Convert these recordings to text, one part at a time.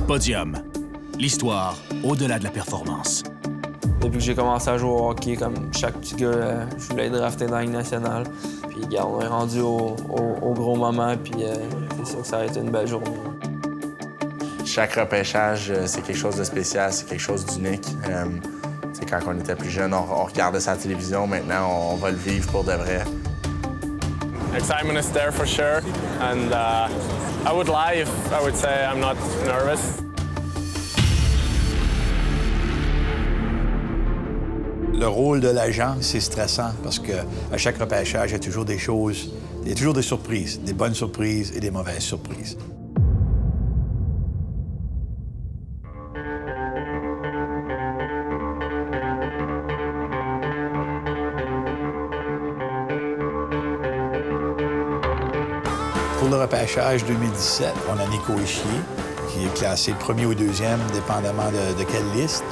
Podium, l'histoire au-delà de la performance. Depuis que j'ai commencé à jouer au hockey, comme chaque petit gars, je voulais être drafté dans la Ligue nationale. Puis, regarde, on est rendu au gros moment, puis c'est sûr que ça a été une belle journée. Chaque repêchage, c'est quelque chose de spécial, c'est quelque chose d'unique. Quand on était plus jeune, on regardait ça à la télévision. Maintenant, on va le vivre pour de vrai. Excitement is there for sure, and I would lie if I would say I'm not nervous. Le rôle de l'agent, c'est stressant parce qu'à chaque repêchage, il y a toujours des choses, il y a toujours des surprises, des bonnes surprises et des mauvaises surprises. Pour le repêchage 2017, on a Nico Hischier, qui est classé premier ou deuxième, dépendamment de quelle liste.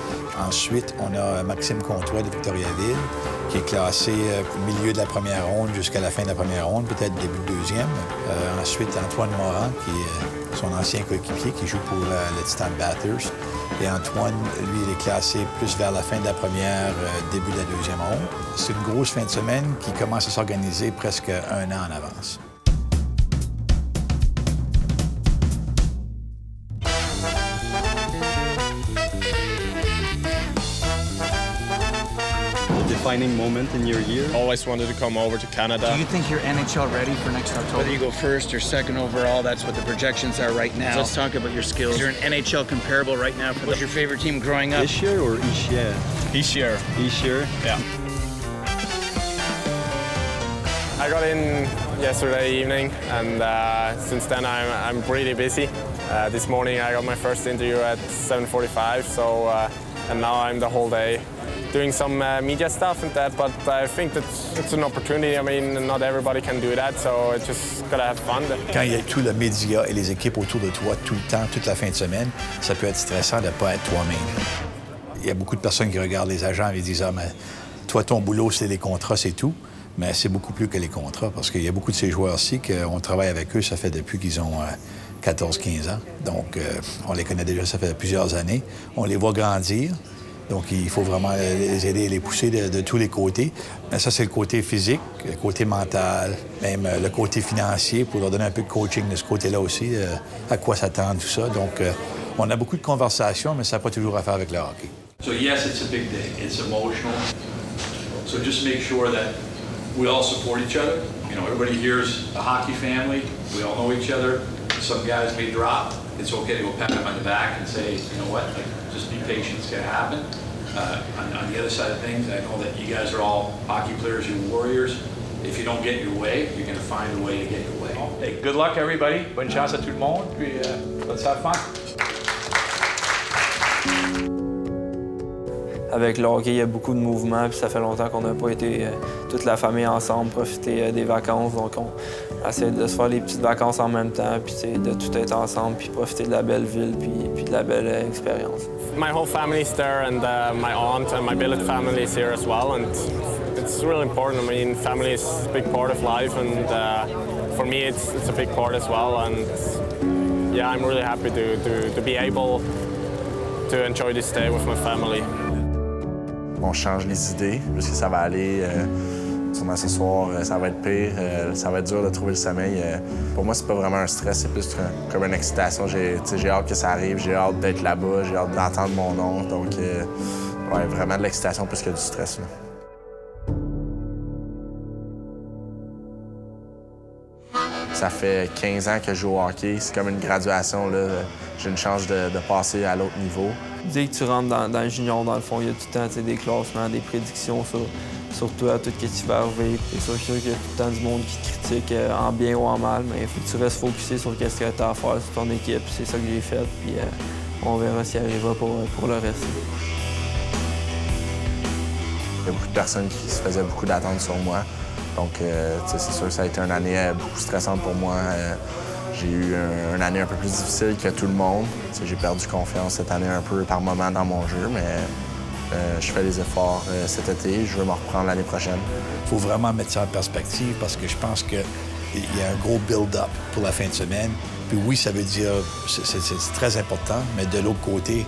Ensuite, on a Maxime Comtois de Victoriaville, qui est classé au milieu de la première ronde jusqu'à la fin de la première ronde, peut-être début de deuxième. Ensuite, Antoine Morand, qui est son ancien coéquipier, qui joue pour le Titan Bathurst. Et Antoine, lui, il est classé plus vers la fin de la première, début de la deuxième ronde. C'est une grosse fin de semaine qui commence à s'organiser presque un an en avance. Defining moment in your year? Always wanted to come over to Canada. Do you think you're NHL ready for next October? Whether you go first or second overall, that's what the projections are right now. Let's talk about your skills. Is there an NHL comparable right now? What's your favorite team growing up? Hischier or Hischier? Hischier. Hischier? Yeah. I got in yesterday evening, and since then I'm really busy. This morning I got my first interview at 7:45, so and now I'm the whole day doing some media stuff and that, but I think that it's an opportunity. I mean, not everybody can do that, so it's just gotta have fun. Quand il y a tout le média et les équipes autour de toi tout le temps, toute la fin de semaine, ça peut être stressant de ne pas être toi-même. Il y a beaucoup de personnes qui regardent les agents et disent « Ah, mais toi, ton boulot, c'est les contrats, c'est tout. » Mais c'est beaucoup plus que les contrats, parce qu'il y a beaucoup de ces joueurs-ci qu'on travaille avec eux, ça fait depuis qu'ils ont 14-15 ans. Donc, on les connaît déjà, ça fait plusieurs années. On les voit grandir. Donc, il faut vraiment les aider et les pousser de tous les côtés. Mais ça, c'est le côté physique, le côté mental, même le côté financier, pour leur donner un peu de coaching de ce côté-là aussi, à quoi s'attendre, tout ça. Donc, on a beaucoup de conversations, mais ça n'a pas toujours à faire avec le hockey. So yes, it's a big day. It's emotional. So just make sure that we all support each other. You know, everybody here's a hockey family. We all know each other. Some guys may drop. It's okay to go pat them on the back and say, you know what, like, just be patient, it's going to happen. On the other side of things, I know that you guys are all hockey players, you're warriors. If you don't get your way, you're going to find a way to get your way. Hey, good luck, everybody. Bonne chance à tout le monde. Puis, let's have fun. Avec le hockey, il y a beaucoup de mouvements, puis ça fait longtemps qu'on n'a pas été toute la famille ensemble, profiter des vacances. Donc, on essaie de se faire les petites vacances en même temps, puis de tout être ensemble, puis profiter de la belle ville, puis de la belle expérience. My whole family is there, and my aunt and my billet family is here as well, and it's really important. I mean, family is a big part of life, and for me, it's a big part as well. And yeah, I'm really happy to be able to enjoy this day with my family. On change les idées, parce que ça va aller. Sûrement ce soir, ça va être pire. Ça va être dur de trouver le sommeil. Pour moi, c'est pas vraiment un stress, c'est plus comme une excitation. J'ai hâte que ça arrive, j'ai hâte d'être là-bas, j'ai hâte d'entendre mon nom. Donc, ouais, vraiment de l'excitation plus que du stress, là. Ça fait 15 ans que je joue au hockey. C'est comme une graduation, là. J'ai une chance de passer à l'autre niveau. Dès que tu rentres dans le junior, dans le fond, il y a tout le temps des classements, des prédictions sur toi, tout ce qui va arriver. C'est sûr qu'il y a tout le temps du monde qui te critique en bien ou en mal, mais il faut que tu restes focusé sur ce que tu as à faire sur ton équipe. C'est ça que j'ai fait, puis on verra s'il arrivera pour le reste. Il y a beaucoup de personnes qui se faisaient beaucoup d'attentes sur moi. Donc, c'est sûr que ça a été une année beaucoup stressante pour moi. J'ai eu une année un peu plus difficile que tout le monde. J'ai perdu confiance cette année un peu par moment dans mon jeu, mais je fais des efforts cet été. Je veux me reprendre l'année prochaine. Il faut vraiment mettre ça en perspective parce que je pense qu'il y a un gros build-up pour la fin de semaine. Puis oui, ça veut dire, c'est très important, mais de l'autre côté,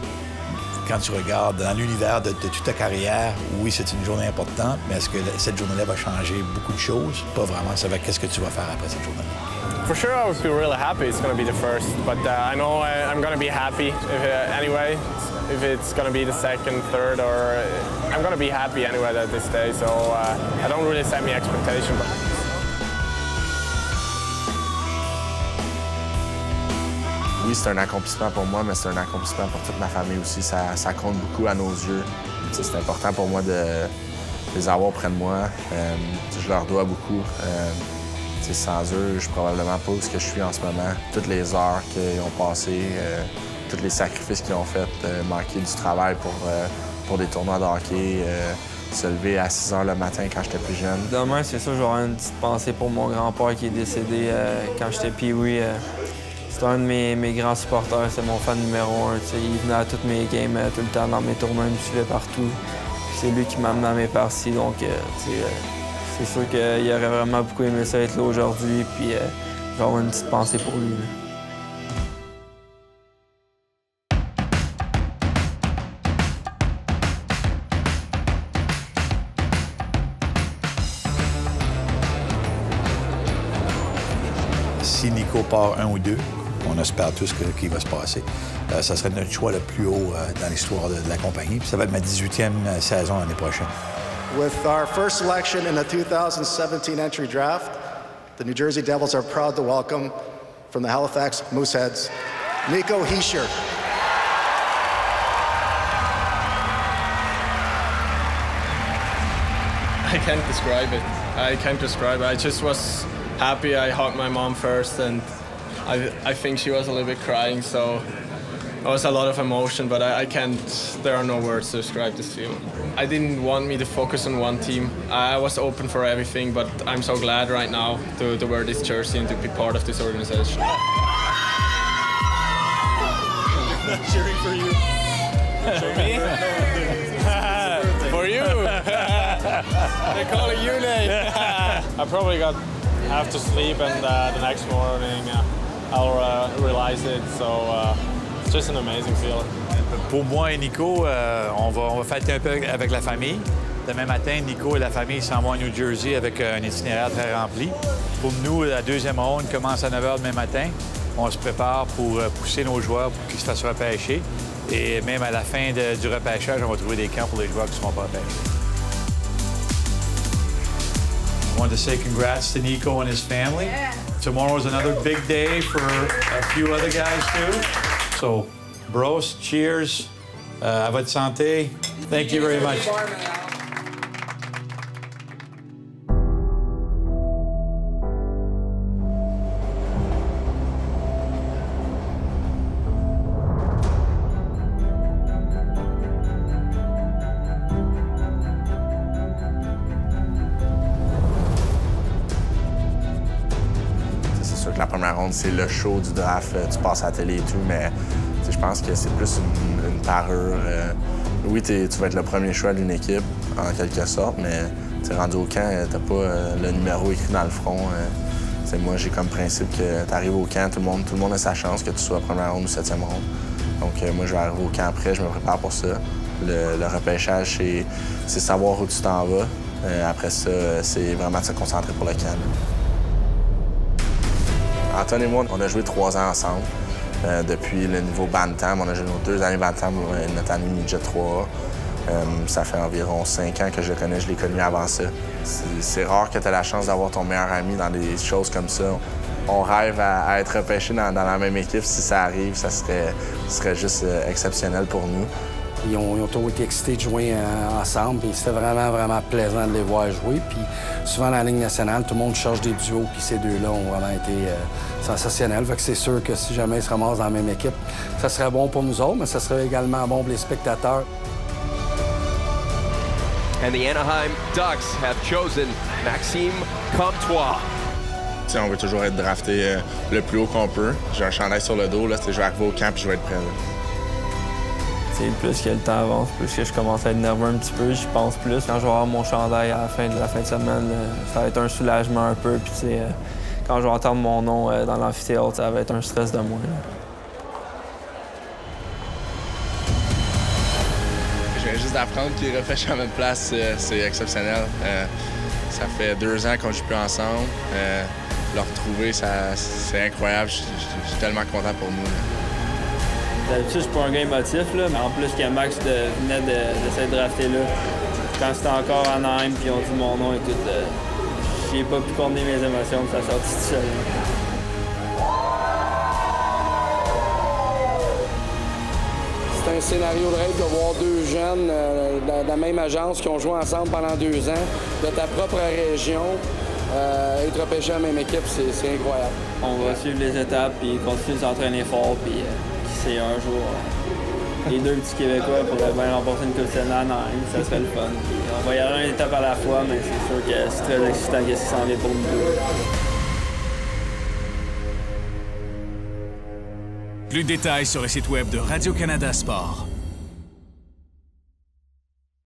quand tu regardes dans l'univers de toute ta carrière, oui, c'est une journée importante, mais est-ce que cette journée-là va changer beaucoup de choses? Pas vraiment. Ça va qu'est-ce que tu vas faire après cette journée-là? For sure, I would feel really happy. It's going to be the first, but I know I'm going to be happy anyway. If it's going to be the second, third, or I'm going to be happy anyway at this day. So I don't really set me expectations. Oui, c'est un accomplissement pour moi, mais c'est un accomplissement pour toute ma famille aussi. Ça compte beaucoup à nos yeux. C'est important pour moi de les avoir près de moi. Je leur dois beaucoup. Sans eux, je suis probablement pas où je suis en ce moment. Toutes les heures qu'ils ont passées, tous les sacrifices qu'ils ont fait, manquer du travail pour des tournois de hockey, se lever à 6 heures le matin quand j'étais plus jeune. Demain, c'est sûr, j'aurai une petite pensée pour mon grand-père qui est décédé quand j'étais pee-wee. C'est un de mes grands supporters, c'est mon fan numéro 1. Il venait à toutes mes games tout le temps dans mes tournois, il me suivait partout. C'est lui qui m'a amené à mes parties, donc c'est sûr qu'il aurait vraiment beaucoup aimé ça être là aujourd'hui, puis j'ai avoir une petite pensée pour lui. Si Nico part 1 ou 2, on espère tous qu'il va se passer. Ça serait notre choix le plus haut dans l'histoire de la compagnie. Puis ça va être ma 18e saison l'année prochaine. With our first selection in the 2017 entry draft, the New Jersey Devils are proud to welcome from the Halifax Mooseheads, Nico Hischier. I can't describe it. I just was happy. I hugged my mom first, and I think she was a little bit crying, so it was a lot of emotion, but I can't, there are no words to describe this feeling. I didn't want me to focus on one team. I was open for everything, but I'm so glad right now to wear this jersey and to be part of this organization. I'm not cheering for you. For me? For you? They're calling you Nate. I probably have to sleep, and the next morning I'll realize it. So it's just an amazing feeling. Pour moi et Nico, on va fêter un peu avec la famille. Demain matin, Nico et la famille s'en vont à New Jersey avec un itinéraire très rempli. Pour nous, la deuxième ronde commence à 9 h demain matin. On se prépare pour pousser nos joueurs pour qu'ils se fassent repêcher. Et même à la fin du repêchage, on va trouver des camps pour les joueurs qui ne seront pas repêchés. I want to say congrats to Nico and his family. Yeah. Tomorrow is another big day for a few other guys too. So, bros, cheers. À votre santé. Thank you very much. La première ronde, c'est le show du draft, tu passes à la télé et tout, mais je pense que c'est plus une parure. Oui, tu vas être le premier choix d'une équipe, en quelque sorte, mais rendu au camp, t'as pas le numéro écrit dans le front. Moi, j'ai comme principe que tu arrives au camp, tout le monde a sa chance, que tu sois première ronde ou 7e ronde. Donc moi, je vais arriver au camp après, je me prépare pour ça. Le repêchage, c'est savoir où tu t'en vas. Après ça, c'est vraiment de se concentrer pour le camp. Antoine et moi, on a joué 3 ans ensemble. Depuis le niveau Bantam, on a joué nos 2 années Bantam, notre année Midget 3. Ça fait environ 5 ans que je le connais, je l'ai connu avant ça. C'est rare que tu aies la chance d'avoir ton meilleur ami dans des choses comme ça. On rêve à être repêché dans la même équipe. Si ça arrive, ça serait juste exceptionnel pour nous. Ils ont toujours été excités de jouer ensemble, puis c'était vraiment, vraiment plaisant de les voir jouer. Puis souvent, dans la Ligue nationale, tout le monde cherche des duos, puis ces deux-là ont vraiment été sensationnels. Fait que c'est sûr que si jamais ils se ramassent dans la même équipe, ça serait bon pour nous autres, mais ça serait également bon pour les spectateurs. And the Anaheim Ducks have chosen Maxime Comtois. On veut toujours être drafté le plus haut qu'on peut. J'ai un chandail sur le dos, là, je vais arriver au camp et je vais être prêt. Là. Plus que le temps avance, plus que je commence à être nerveux un petit peu, j'y pense plus. Quand je vais avoir mon chandail à la fin de semaine, ça va être un soulagement un peu. Puis, quand je vais entendre mon nom dans l'amphithéâtre, ça va être un stress de moins. Je viens juste d'apprendre qu'il est refait champion de place, c'est exceptionnel. Ça fait 2 ans qu'on joue plus ensemble. Le retrouver, c'est incroyable. Je suis tellement content pour nous. D'habitude, je suis pas un gars émotif, là, mais en plus que Max venait de s'être drafté là, quand c'était encore à Anaheim puis on dit mon nom, écoute, j'ai pas pu contenir mes émotions, puis ça a sorti tout seul. C'est un scénario de rêve de voir 2 jeunes de la même agence qui ont joué ensemble pendant 2 ans, de ta propre région, être repêché à la même équipe, c'est incroyable. On va suivre les étapes puis continuer de s'entraîner fort, puis qui sait, un jour, les 2 petits Québécois pourraient bien remporter une Coupe Stanley à Anaheim, ça serait le fun. Puis on va y aller une étape à la fois, mais c'est sûr que c'est très excitant qu'est-ce qui s'en vient pour nous deux. Plus de détails sur le site web de Radio-Canada Sport.